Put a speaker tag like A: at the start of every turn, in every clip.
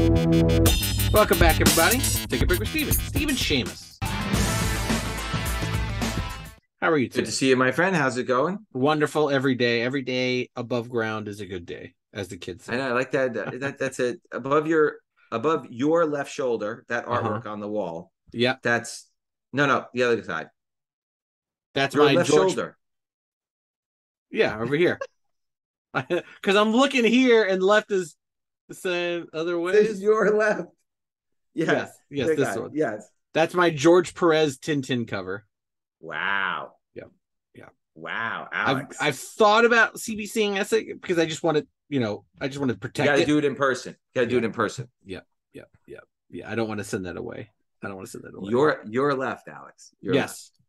A: Welcome back, everybody. Take a break with Stephen Shamus. How are you today?
B: Good to see you, my friend. How's it going?
A: Wonderful every day. Every day above ground is a good day, as the kids say.
B: I know, I like that. That's it. Above your left shoulder, that artwork on the wall.
A: Yeah.
B: That's no, the other side.
A: That's
B: Your
A: my
B: left
A: George.
B: shoulder.
A: Yeah, over here. Because I'm looking here and left is the same other way.
B: This is your left. Yes.
A: Yes, this one.
B: Yes.
A: That's my George Perez Tintin cover.
B: Wow.
A: Yeah.
B: Wow, Alex.
A: I've thought about CBCing essay because I just want to, I just want to protect it.
B: You got to do it in person. Do it in person.
A: Yeah. I don't want to send that away.
B: Your left, Alex.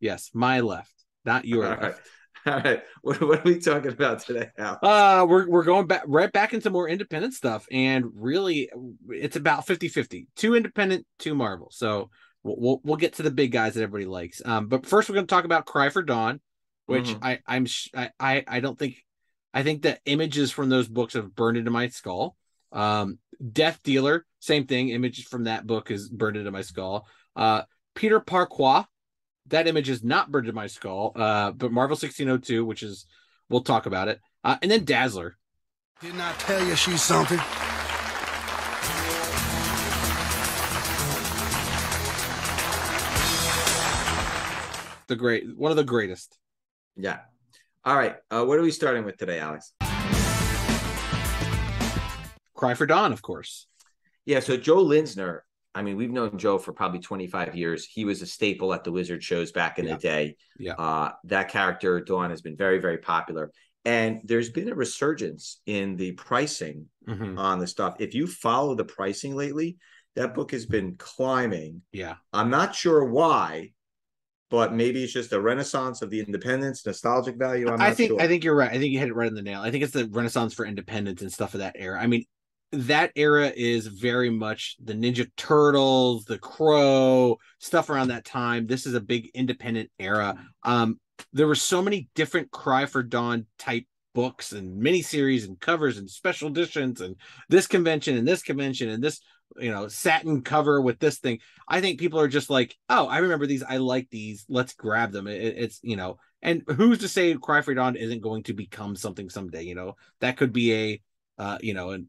A: Yes, my left, not your left.
B: All right. What are we talking about today, Alex?
A: We're going back into more independent stuff, and really, it's about 50-50. 2 independent, 2 Marvel. So we'll get to the big guys that everybody likes. But first, we're going to talk about Cry for Dawn, which I don't think. I think the images from those books have burned into my skull. Death Dealer, same thing. Images from that book is burned into my skull. Peter Parquagh, that image is not burned into my skull. But Marvel 1602, which is, we'll talk about it. And then Dazzler.
C: Didn't I tell you she's something?
A: One of the greatest.
B: Yeah. All right. What are we starting with today, Alex?
A: Cry for Dawn, of course.
B: Yeah. So Joe Linsner, I mean, we've known Joe for probably 25 years. He was a staple at the Wizard shows back in the day.
A: Yeah.
B: That character, Dawn, has been very, very popular. And there's been a resurgence in the pricing on the stuff. If you follow the pricing lately, that book has been climbing.
A: Yeah.
B: I'm not sure why, but maybe it's just a renaissance of the independence, nostalgic value.
A: I think you're right. I think you hit it right on the nail. I think it's the renaissance for independence and stuff of that era. I mean, that era is very much the Ninja Turtles, the Crow, stuff around that time. This is a big independent era. There were so many different Cry for Dawn type books and miniseries and covers and special editions and this convention and this satin cover with this thing. I think people are just like, oh, I remember these. I like these. Let's grab them. It's and who's to say Cry for Dawn isn't going to become something someday? That could be an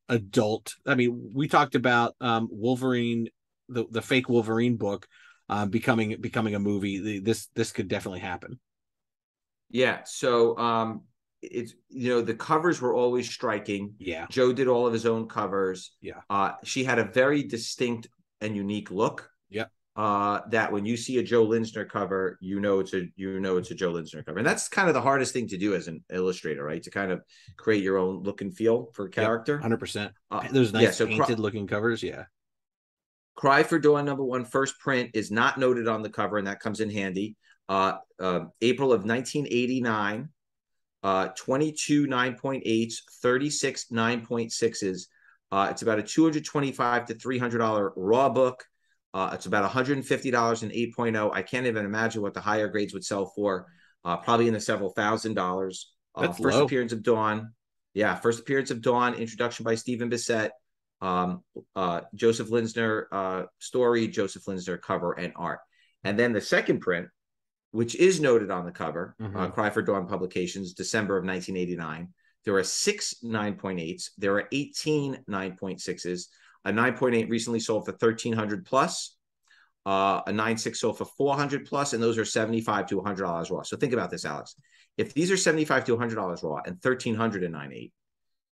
A: adult. I mean, we talked about Wolverine, the fake Wolverine book, becoming a movie. This could definitely happen.
B: Yeah. So it's the covers were always striking.
A: Yeah.
B: Joe did all of his own covers.
A: Yeah.
B: She had a very distinct and unique look.
A: Yep.
B: That when you see a Joe Linsner cover, it's a Joe Linsner cover. And that's kind of the hardest thing to do as an illustrator, right? To kind of create your own look and feel for a character.
A: 100%. Those nice painted looking covers. Yeah.
B: Cry for Dawn #1 first print is not noted on the cover, and that comes in handy. April of 1989, 22 9.8s, 36 9.6s. It's about a $225 to $300 raw book. It's about $150 in 8.0. I can't even imagine what the higher grades would sell for. Probably in the several $1,000s.
A: That's
B: first
A: low.
B: appearance of Dawn. Yeah, first appearance of Dawn. Introduction by Stephen Bissett. Joseph Linsner story, Joseph Linsner cover and art. And then the second print, which is noted on the cover, Cry for Dawn Publications, December of 1989. There are 6 9.8s. There are 18 9.6s. A 9.8 recently sold for $1,300 plus. A 9.6 sold for $400 plus, and those are $75 to $100 raw. So think about this, Alex. If these are $75 to $100 raw and $1,300 in 9.8,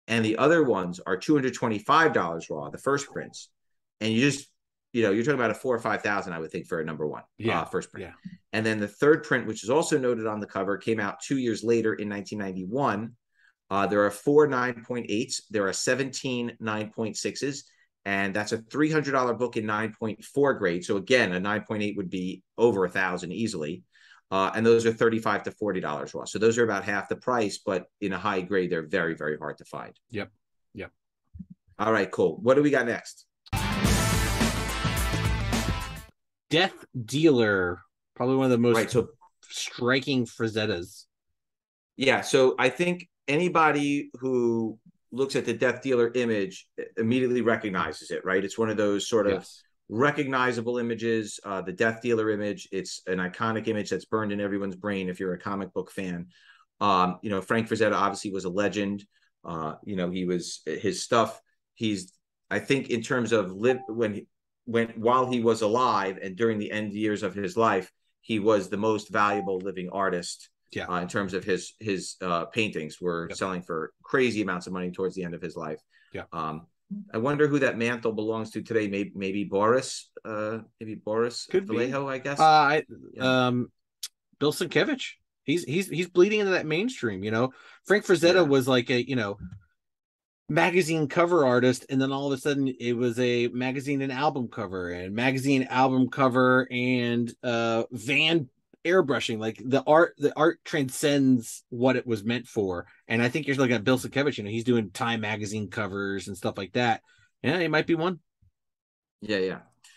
B: and the other ones are $225 raw, the first prints, and you're talking about a 4,000 or 5,000, I would think, for a #1 first print.
A: Yeah.
B: And then the third print, which is also noted on the cover, came out 2 years later in 1991. There are 4 9.8s. There are 17 9.6s. And that's a $300 book in 9.4 grade. So again, a 9.8 would be over $1,000 easily. And those are $35 to $40 raw. So those are about half the price, but in a high grade, they're very, very hard to find.
A: Yep.
B: All right, cool. What do we got next?
A: Death Dealer, probably one of the most striking Frazettas.
B: Yeah, so I think anybody who looks at the Death Dealer image immediately recognizes it, right? It's one of those sort of recognizable images. The Death Dealer image, it's an iconic image that's burned in everyone's brain if you're a comic book fan. Frank Frazetta obviously was a legend. He was his stuff. I think in terms of while he was alive and during the end years of his life, he was the most valuable living artist. In terms of his paintings were selling for crazy amounts of money towards the end of his life. I wonder who that mantle belongs to today. Maybe Boris. Maybe Boris Vallejo, I guess.
A: Bill Sienkiewicz. He's bleeding into that mainstream. Frank Frazetta was like a magazine cover artist, and then all of a sudden it was a magazine and album cover and van airbrushing. Like the art transcends what it was meant for. And I think you're looking at Bill Sienkiewicz, he's doing Time magazine covers and stuff like that. Yeah, it might be one.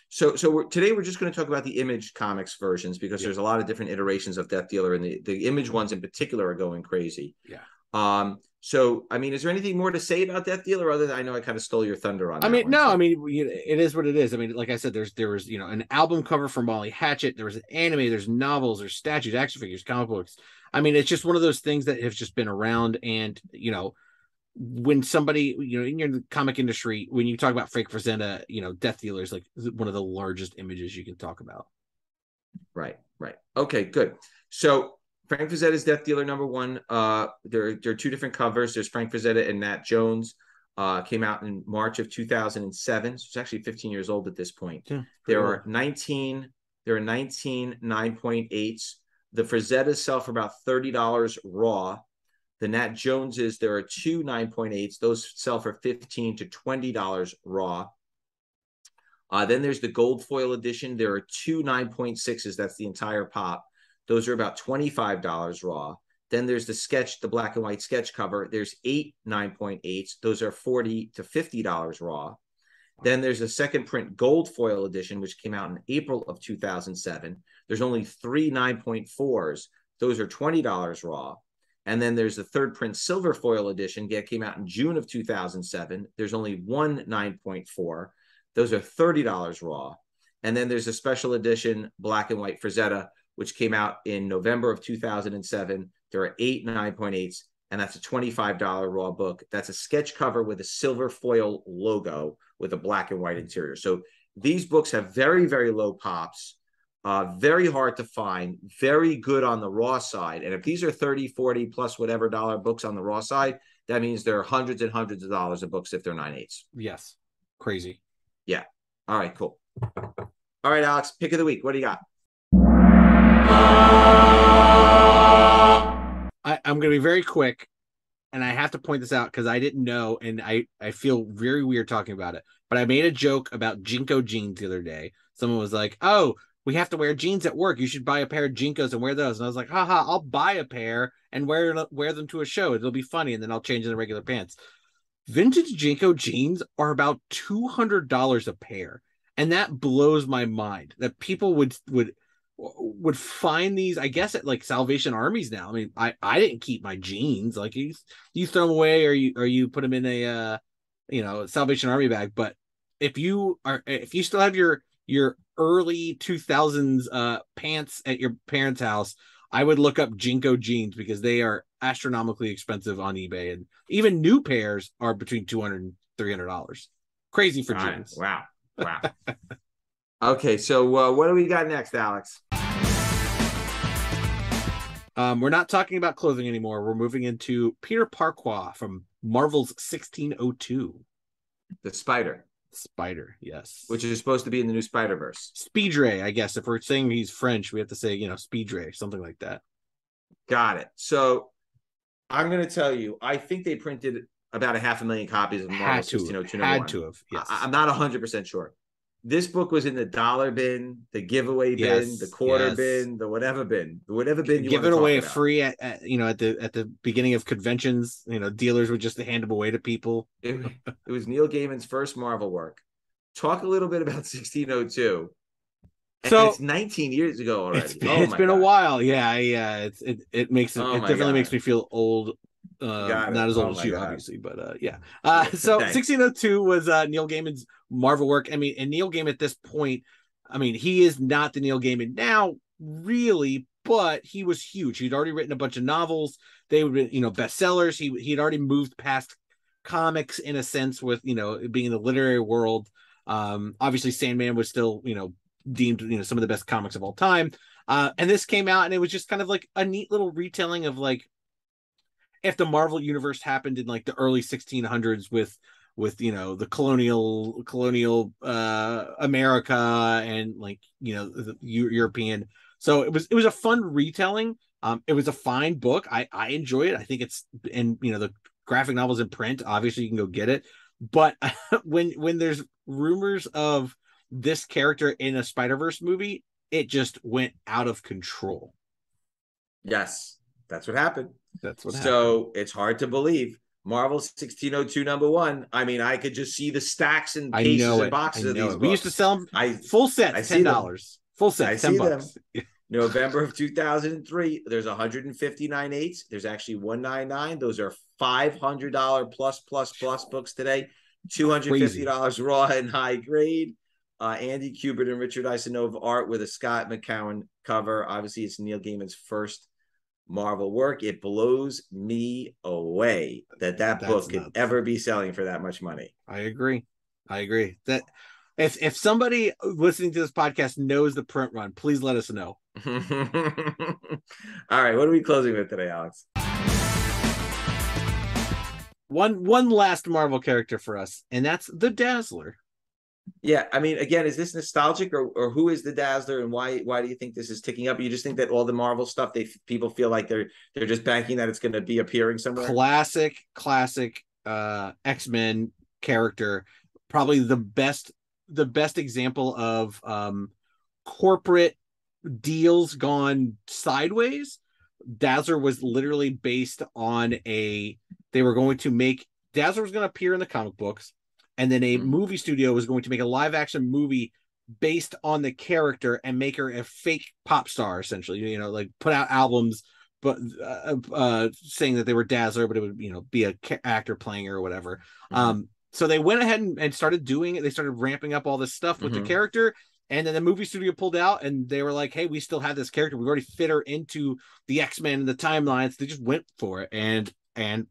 B: So today we're just going to talk about the Image Comics versions, because there's a lot of different iterations of Death Dealer, and the Image ones in particular are going crazy. So, I mean, is there anything more to say about Death Dealer other than, I know I kind of stole your thunder on that one,
A: it is what it is. I mean, like I said, there was, an album cover from Molly Hatchet. There was an anime, there's novels, there's statues, action figures, comic books. I mean, it's just one of those things that have just been around. And, when somebody, in your comic industry, when you talk about Frank Frazetta, Death Dealer is like one of the largest images you can talk about.
B: Right. Okay, good. So, Frank Frazetta's Death Dealer #1. There are two different covers. There's Frank Frazetta and Nat Jones. Came out in March of 2007. So it's actually 15 years old at this point. There are 19 9.8s. The Frazettas sell for about $30 raw. The Nat Joneses, there are two 9.8s. Those sell for $15 to $20 raw. Then there's the gold foil edition. There are two 9.6s. That's the entire pop. Those are about $25 raw. Then there's the black and white sketch cover. There's 8 9.8s. Those are $40 to $50 raw. Then there's a second print gold foil edition, which came out in April of 2007. There's only 3 9.4s. Those are $20 raw. And then there's the third print silver foil edition that came out in June of 2007. There's only 1 9.4. Those are $30 raw. And then there's a special edition black and white Frazetta, which came out in November of 2007. There are 8 9.8s, and that's a $25 raw book. That's a sketch cover with a silver foil logo with a black and white interior. So these books have very, very low pops, very hard to find, very good on the raw side. And if these are 30, 40 plus whatever dollar books on the raw side, that means there are hundreds and hundreds of dollars of books if they're 9.8s.
A: Yes. Crazy.
B: Yeah. All right, cool. All right, Alex, pick of the week. What do you got?
A: I'm going to be very quick, and I have to point this out because I didn't know, and I feel very weird talking about it, but I made a joke about JNCO jeans the other day. Someone was like, oh, we have to wear jeans at work. You should buy a pair of JNCOs and wear those. And I was like, haha, I'll buy a pair and wear them to a show. It'll be funny, and then I'll change into regular pants. Vintage JNCO jeans are about $200 a pair, and that blows my mind that people would find these, I guess, at like Salvation Armies now. I mean, I didn't keep my jeans. Like you throw them away, or you put them in a Salvation Army bag. But if you still have your early 2000s pants at your parents' house, I would look up JNCO jeans because they are astronomically expensive on eBay, and even new pairs are between $200 and $300. Crazy for jeans.
B: Wow. Okay, so what do we got next, Alex?
A: We're not talking about clothing anymore. We're moving into Peter Parquagh from Marvel's 1602.
B: The Spider,
A: yes.
B: Which is supposed to be in the new Spider-Verse.
A: Speedray, I guess. If we're saying he's French, we have to say, Speedray, something like that.
B: Got it. So I'm going to tell you, I think they printed about 500,000 copies of Marvel 1602.
A: Had to have, yes.
B: I'm not 100% sure. This book was in the dollar bin, the giveaway bin, the quarter bin, the whatever bin you want to
A: give it away free at the beginning of conventions. Dealers would just hand them away to people.
B: It was Neil Gaiman's first Marvel work. Talk a little bit about 1602. So it's 19 years ago already.
A: It's been a while. Yeah. It definitely makes me feel old Not as
B: Oh
A: old as
B: my
A: you,
B: God.
A: obviously, but yeah. So
B: Thanks.
A: 1602 was Neil Gaiman's Marvel work. I mean, and Neil Gaiman at this point, I mean, he is not the Neil Gaiman now, really, but he was huge. He'd already written a bunch of novels. They were, bestsellers. He'd already moved past comics in a sense with, being in the literary world. Obviously, Sandman was still, deemed, some of the best comics of all time. And this came out, and it was just kind of like a neat little retelling of like if the Marvel universe happened in like the early 1600s with the colonial America and like the European. So it was a fun retelling. It was a fine book. I enjoy it. I think it's, and the graphic novels in print. Obviously, you can go get it. But when there's rumors of this character in a Spider-Verse movie, it just went out of control.
B: Yes, that's what happened.
A: That's what happened.
B: So it's hard to believe. Marvel 1602 #1. I mean, I could just see the stacks and cases and boxes of these books.
A: We used to sell them full sets, $10. Full set, $10.
B: November of 2003. There's 159 eights. There's actually 199. Those are $500 plus books today. $250 raw and high grade. Andy Kubert and Richard Isanova art with a Scott McCowan cover. Obviously, it's Neil Gaiman's first Marvel work. It blows me away that book could ever be selling for that much money.
A: I agree. That if somebody listening to this podcast knows the print run, please let us know.
B: All right, what are we closing with today, Alex?
A: One last Marvel character for us, and that's the Dazzler.
B: Yeah, I mean, again, is this nostalgic, or who is the Dazzler, and why do you think this is ticking up? You just think that all the Marvel stuff, people feel like they're just banking that it's going to be appearing somewhere?
A: Classic X-Men character, probably the best example of corporate deals gone sideways. Dazzler was literally based on Dazzler was going to appear in the comic books. And then a movie studio was going to make a live action movie based on the character and make her a fake pop star, essentially, like put out albums, but saying that they were Dazzler, but it would, be a actor playing her or whatever. So they went ahead and started doing it. They started ramping up all this stuff with the character. And then the movie studio pulled out and they were like, hey, we still have this character. We've already fit her into the X-Men and the timelines. They just went for it. And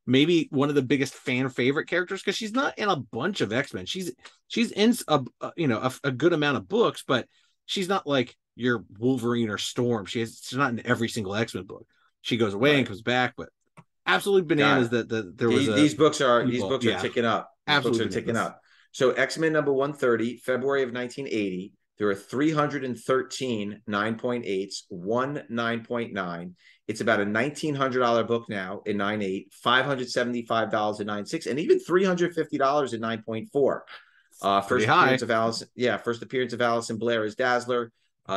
A: maybe one of the biggest fan favorite characters, because she's not in a bunch of X-Men. She's in a good amount of books, but she's not like your Wolverine or Storm. She's not in every single X-Men book. She goes away and comes back, but absolutely bananas that there was
B: these books are ticking up.
A: Absolutely
B: ticking up. So X-Men number 130, February of 1980. There are 313 9.8s, one 9.9. It's about a $1,900 book now in 9.8, $575 in 9.6, and even $350 in 9.4. First appearance of Allison Blair as Dazzler,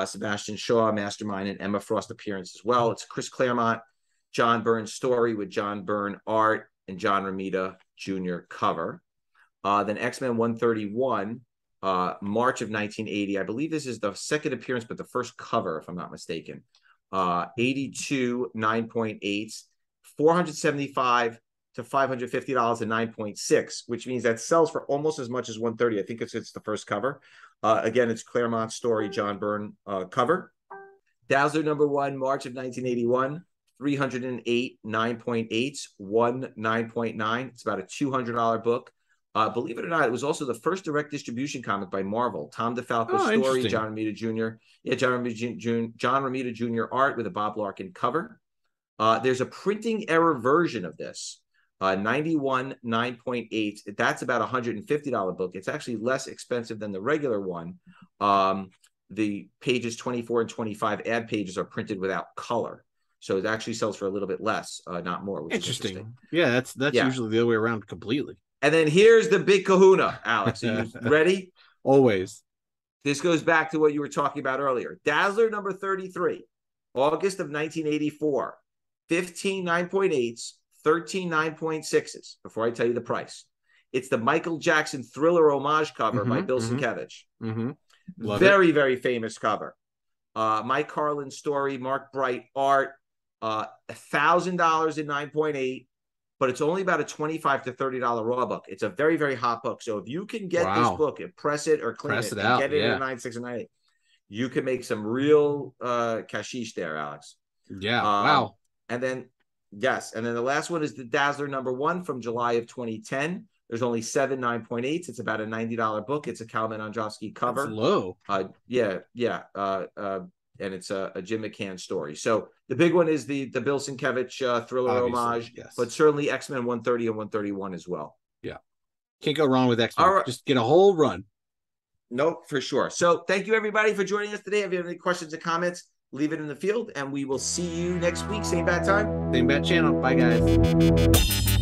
B: Sebastian Shaw, Mastermind, and Emma Frost appearance as well. It's Chris Claremont, John Byrne story with John Byrne art and John Romita Jr. cover. Then X-Men 131, March of 1980. I believe this is the second appearance, but the first cover, if I'm not mistaken. 82 9.8s, $475 to $550 in 9.6, which means that sells for almost as much as 130. I think it's the first cover. Again, it's Claremont story, John Byrne cover. Dazzler number 1, March of 1981, 308 9.8s, one 9.9. It's about a $200 book. Believe it or not, it was also the first direct distribution comic by Marvel. Tom DeFalco's story, John Romita Jr. John Romita Jr. art with a Bob Larkin cover. There's a printing error version of this, 91 9.8. That's about a $150 book. It's actually less expensive than the regular one. The pages 24 and 25 ad pages are printed without color. So it actually sells for a little bit less, not more. Which
A: interesting.
B: Is interesting.
A: Yeah, that's usually the other way around completely.
B: And then here's the big kahuna, Alex. Are you ready?
A: Always.
B: This goes back to what you were talking about earlier. Dazzler number 33, August of 1984, 15 9.8s, 13 9.6s, before I tell you the price. It's the Michael Jackson Thriller homage cover by Bill Sienkiewicz. Very famous cover. Mike Carlin's story, Mark Bright art, $1,000 in 9.8, but it's only about a $25 to $30 raw book. It's a very, very hot book. So if you can get this book and press it or clean it and
A: out,
B: get it in a 9.6 and 9.8, you can make some real cashish there, Alex.
A: Yeah. Wow.
B: And then, yes. And then the last one is the Dazzler #1 from July of 2010. There's only 7 9.8s. It's about a $90 book. It's a Kalman Androsky cover.
A: That's low.
B: Yeah. And it's a Jim McCann story. So the big one is the Bill Sienkiewicz thriller homage, but certainly X-Men 130 and 131 as well.
A: Yeah. Can't go wrong with X-Men.
B: Right.
A: Just get a whole run.
B: Nope, for sure. So thank you, everybody, for joining us today. If you have any questions or comments, leave it in the field, and we will see you next week. Same bad time.
A: Same bad channel. Bye, guys.